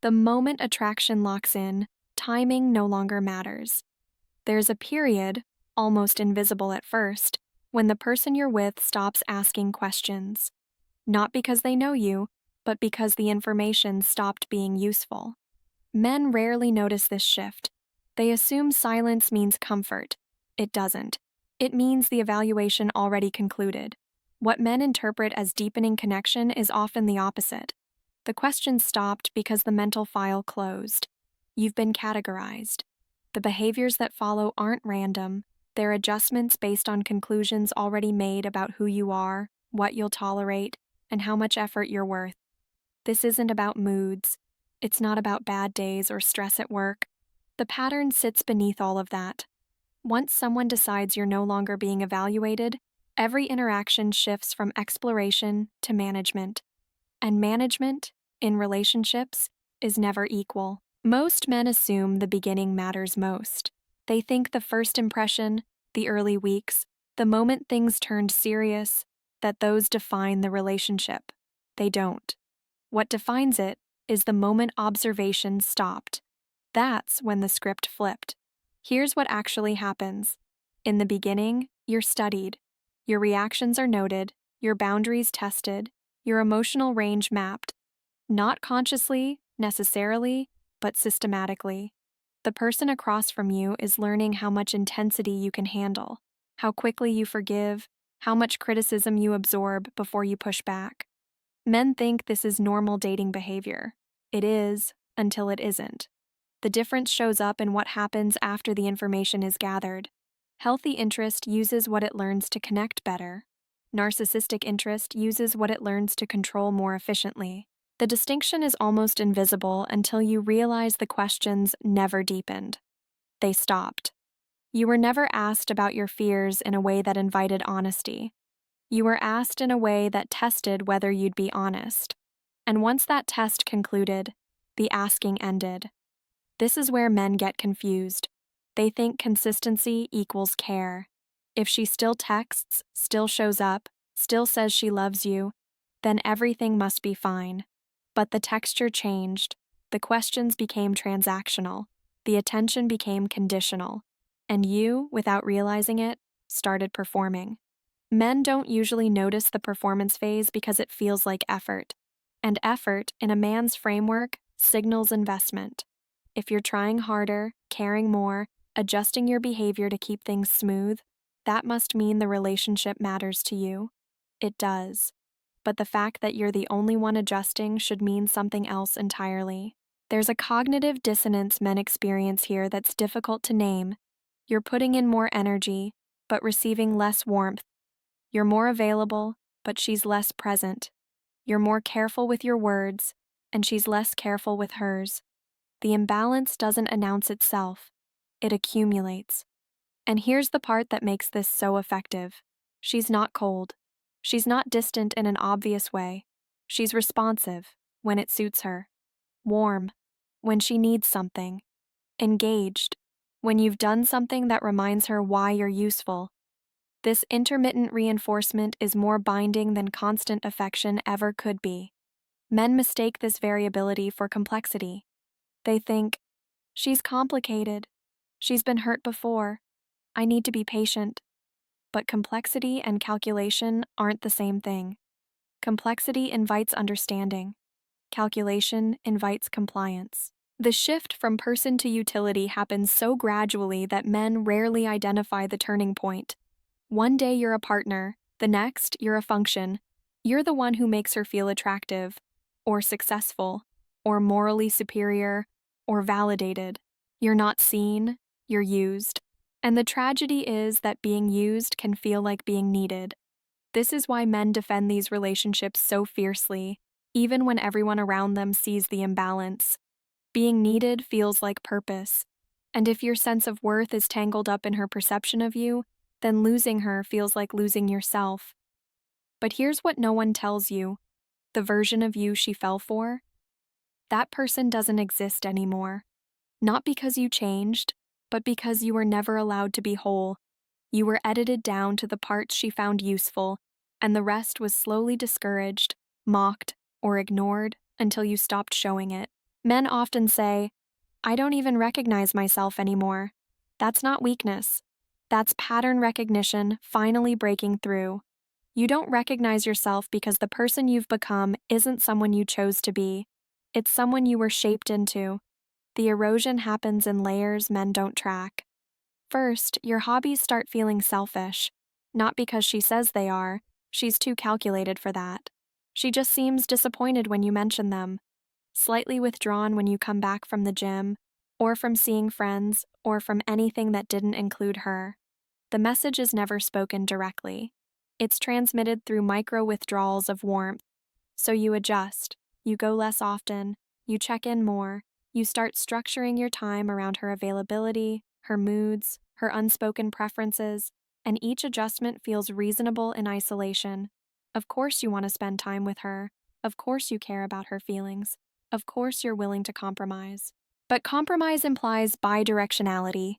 The moment attraction locks in, timing no longer matters. There's a period, almost invisible at first, when the person you're with stops asking questions. Not because they know you, but because the information stopped being useful. Men rarely notice this shift. They assume silence means comfort. It doesn't. It means the evaluation already concluded. What men interpret as deepening connection is often the opposite. The question stopped because the mental file closed. You've been categorized. The behaviors that follow aren't random, they're adjustments based on conclusions already made about who you are, what you'll tolerate, and how much effort you're worth. This isn't about moods. It's not about bad days or stress at work. The pattern sits beneath all of that. Once someone decides you're no longer being evaluated, every interaction shifts from exploration to management. And management, in relationships, is never equal. Most men assume the beginning matters most. They think the first impression, the early weeks, the moment things turned serious, that those define the relationship. They don't. What defines it is the moment observation stopped. That's when the script flipped. Here's what actually happens. In the beginning, you're studied. Your reactions are noted, your boundaries tested, your emotional range mapped. Not consciously, necessarily, but systematically. The person across from you is learning how much intensity you can handle, how quickly you forgive, how much criticism you absorb before you push back. Men think this is normal dating behavior. It is, until it isn't. The difference shows up in what happens after the information is gathered. Healthy interest uses what it learns to connect better. Narcissistic interest uses what it learns to control more efficiently. The distinction is almost invisible until you realize the questions never deepened. They stopped. You were never asked about your fears in a way that invited honesty. You were asked in a way that tested whether you'd be honest. And once that test concluded, the asking ended. This is where men get confused. They think consistency equals care. If she still texts, still shows up, still says she loves you, then everything must be fine. But the texture changed. The questions became transactional. The attention became conditional. And you, without realizing it, started performing. Men don't usually notice the performance phase because it feels like effort. And effort, in a man's framework, signals investment. If you're trying harder, caring more, adjusting your behavior to keep things smooth, that must mean the relationship matters to you. It does. But the fact that you're the only one adjusting should mean something else entirely. There's a cognitive dissonance men experience here that's difficult to name. You're putting in more energy, but receiving less warmth. You're more available, but she's less present. You're more careful with your words, and she's less careful with hers. The imbalance doesn't announce itself. It accumulates. And here's the part that makes this so effective. She's not cold. She's not distant in an obvious way. She's responsive when it suits her. Warm when she needs something. Engaged when you've done something that reminds her why you're useful. This intermittent reinforcement is more binding than constant affection ever could be. Men mistake this variability for complexity. They think, she's complicated. She's been hurt before. I need to be patient. But complexity and calculation aren't the same thing. Complexity invites understanding. Calculation invites compliance. The shift from person to utility happens so gradually that men rarely identify the turning point. One day you're a partner, the next you're a function. You're the one who makes her feel attractive, or successful, or morally superior, or validated. You're not seen, you're used. And the tragedy is that being used can feel like being needed. This is why men defend these relationships so fiercely, even when everyone around them sees the imbalance. Being needed feels like purpose. And if your sense of worth is tangled up in her perception of you, then losing her feels like losing yourself. But here's what no one tells you. The version of you she fell for? That person doesn't exist anymore. Not because you changed, but because you were never allowed to be whole. You were edited down to the parts she found useful, and the rest was slowly discouraged, mocked, or ignored until you stopped showing it. Men often say, I don't even recognize myself anymore. That's not weakness. That's pattern recognition finally breaking through. You don't recognize yourself because the person you've become isn't someone you chose to be. It's someone you were shaped into. The erosion happens in layers men don't track. First, your hobbies start feeling selfish. Not because she says they are, she's too calculated for that. She just seems disappointed when you mention them, slightly withdrawn when you come back from the gym, or from seeing friends, or from anything that didn't include her. The message is never spoken directly. It's transmitted through micro withdrawals of warmth. So you adjust, you go less often, you check in more, you start structuring your time around her availability, her moods, her unspoken preferences, and each adjustment feels reasonable in isolation. Of course, you want to spend time with her. Of course, you care about her feelings. Of course, you're willing to compromise. But compromise implies bidirectionality.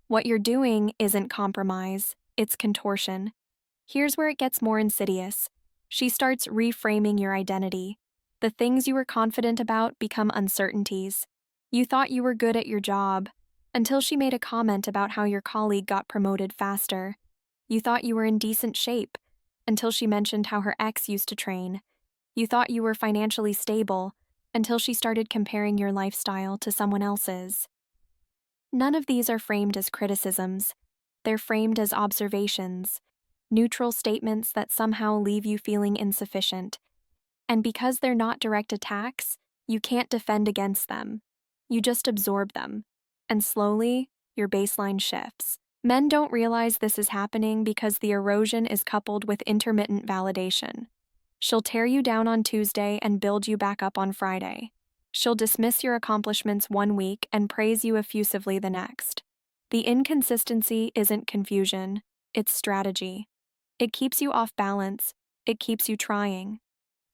What you're doing isn't compromise, it's contortion. Here's where it gets more insidious. She starts reframing your identity. The things you were confident about become uncertainties. You thought you were good at your job, until she made a comment about how your colleague got promoted faster. You thought you were in decent shape, until she mentioned how her ex used to train. You thought you were financially stable, until she started comparing your lifestyle to someone else's. None of these are framed as criticisms. They're framed as observations, neutral statements that somehow leave you feeling insufficient. And because they're not direct attacks, you can't defend against them. You just absorb them. And slowly, your baseline shifts. Men don't realize this is happening because the erosion is coupled with intermittent validation. She'll tear you down on Tuesday and build you back up on Friday. She'll dismiss your accomplishments one week and praise you effusively the next. The inconsistency isn't confusion, it's strategy. It keeps you off balance, it keeps you trying.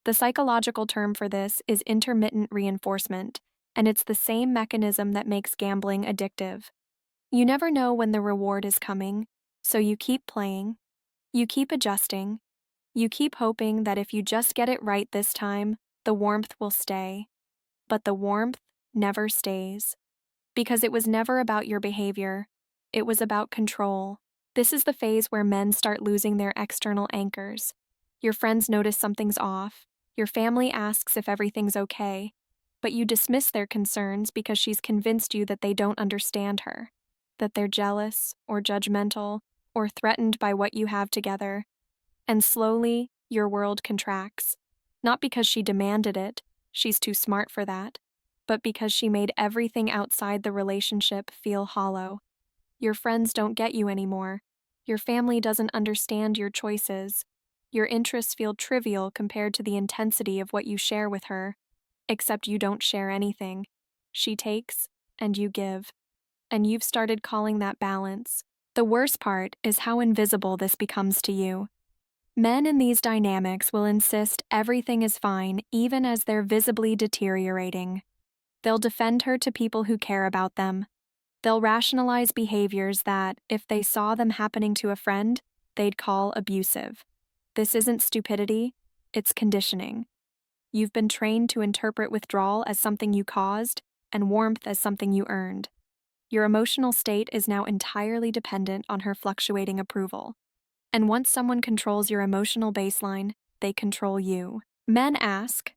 The psychological term for this is intermittent reinforcement, and it's the same mechanism that makes gambling addictive. You never know when the reward is coming, so you keep playing, you keep adjusting, you keep hoping that if you just get it right this time, the warmth will stay. But the warmth never stays. Because it was never about your behavior, it was about control. This is the phase where men start losing their external anchors. Your friends notice something's off, your family asks if everything's okay, but you dismiss their concerns because she's convinced you that they don't understand her, that they're jealous or judgmental or threatened by what you have together. And slowly, your world contracts. Not because she demanded it, she's too smart for that, but because she made everything outside the relationship feel hollow. Your friends don't get you anymore. Your family doesn't understand your choices. Your interests feel trivial compared to the intensity of what you share with her. Except you don't share anything. She takes, and you give. And you've started calling that balance. The worst part is how invisible this becomes to you. Men in these dynamics will insist everything is fine even as they're visibly deteriorating. They'll defend her to people who care about them. They'll rationalize behaviors that, if they saw them happening to a friend, they'd call abusive. This isn't stupidity, it's conditioning. You've been trained to interpret withdrawal as something you caused and warmth as something you earned. Your emotional state is now entirely dependent on her fluctuating approval. And once someone controls your emotional baseline, they control you. Men ask,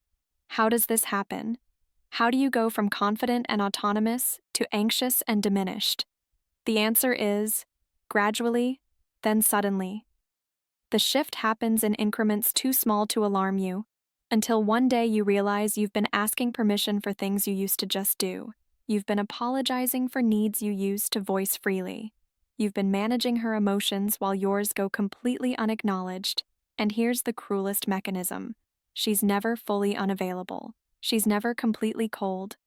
how does this happen? How do you go from confident and autonomous to anxious and diminished? The answer is gradually, then suddenly. The shift happens in increments too small to alarm you, until one day you realize you've been asking permission for things you used to just do. You've been apologizing for needs you used to voice freely. You've been managing her emotions while yours go completely unacknowledged. And here's the cruelest mechanism. She's never fully unavailable. She's never completely cold.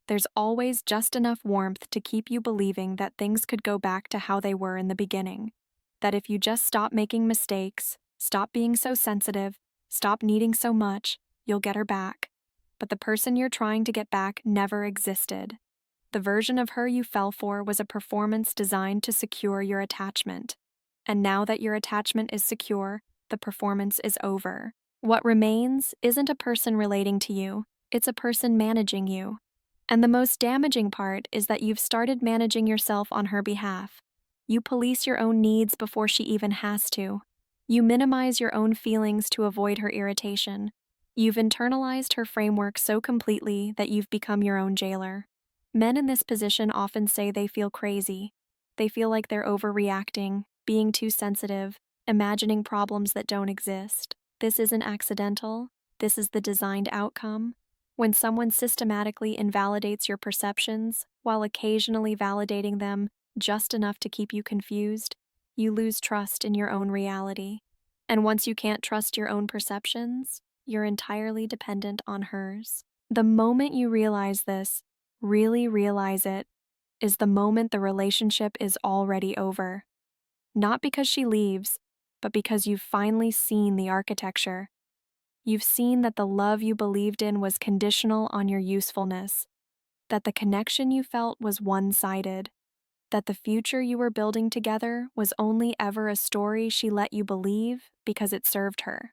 There's always just enough warmth to keep you believing that things could go back to how they were in the beginning. That if you just stop making mistakes, stop being so sensitive, stop needing so much, you'll get her back. But the person you're trying to get back never existed. The version of her you fell for was a performance designed to secure your attachment. And now that your attachment is secure, the performance is over. What remains isn't a person relating to you, it's a person managing you. And the most damaging part is that you've started managing yourself on her behalf. You police your own needs before she even has to. You minimize your own feelings to avoid her irritation. You've internalized her framework so completely that you've become your own jailer. Men in this position often say they feel crazy. They feel like they're overreacting, being too sensitive, imagining problems that don't exist. This isn't accidental. This is the designed outcome. When someone systematically invalidates your perceptions while occasionally validating them just enough to keep you confused, you lose trust in your own reality. And once you can't trust your own perceptions, you're entirely dependent on hers. The moment you realize this, really realize it, is the moment the relationship is already over. Not because she leaves, but because you've finally seen the architecture. You've seen that the love you believed in was conditional on your usefulness, that the connection you felt was one-sided, that the future you were building together was only ever a story she let you believe because it served her.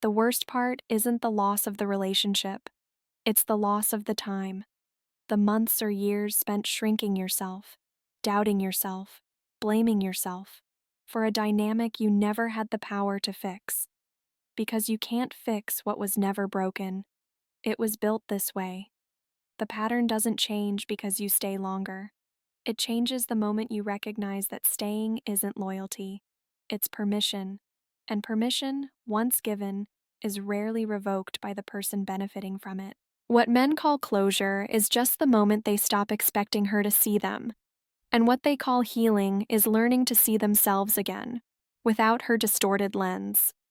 The worst part isn't the loss of the relationship, it's the loss of the time, the months or years spent shrinking yourself, doubting yourself, blaming yourself, for a dynamic you never had the power to fix. Because you can't fix what was never broken. It was built this way. The pattern doesn't change because you stay longer. It changes the moment you recognize that staying isn't loyalty, it's permission. And permission, once given, is rarely revoked by the person benefiting from it. What men call closure is just the moment they stop expecting her to see them. And what they call healing is learning to see themselves again, without her distorted lens.